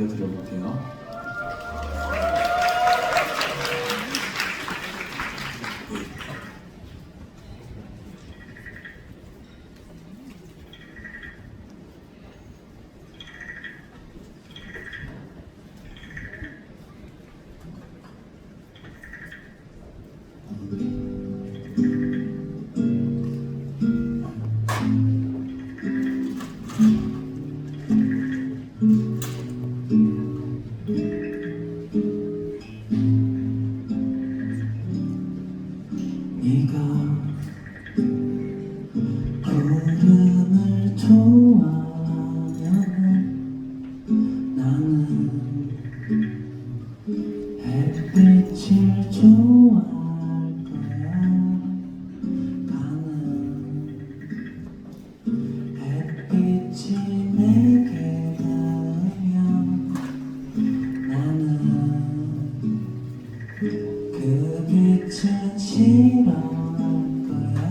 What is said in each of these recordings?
들려드려 볼게요. 네가 구름을 좋아하면 나는 햇빛을 좋아할 거야. 가는 햇빛이 내게 닿으면 나는 그 빛은 싫어할 거야.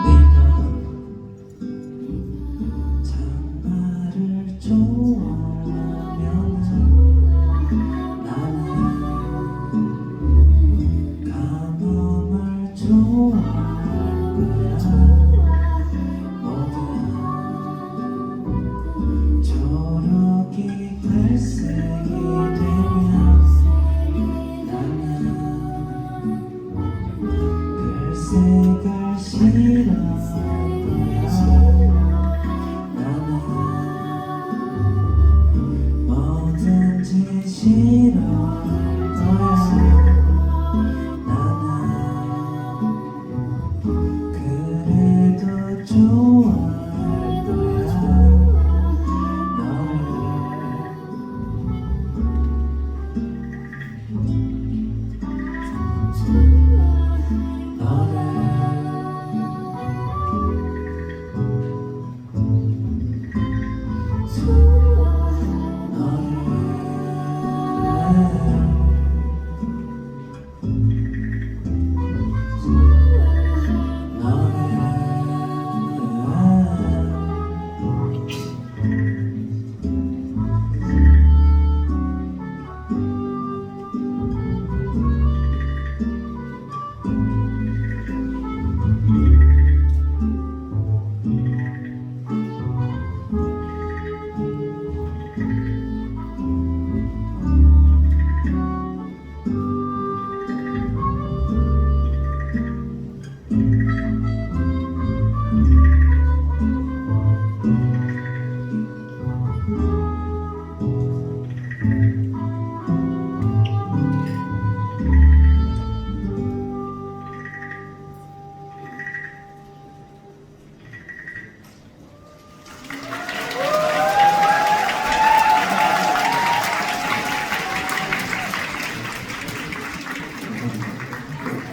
네가 장마를 좋아하면 감염을 좋아할 거야. 모든 초록이 갈색이 되면 나는 갈색을 싫어할 거야. 나는 뭐든지 싫어할 거야. 그래도 좋아할 거야. 너를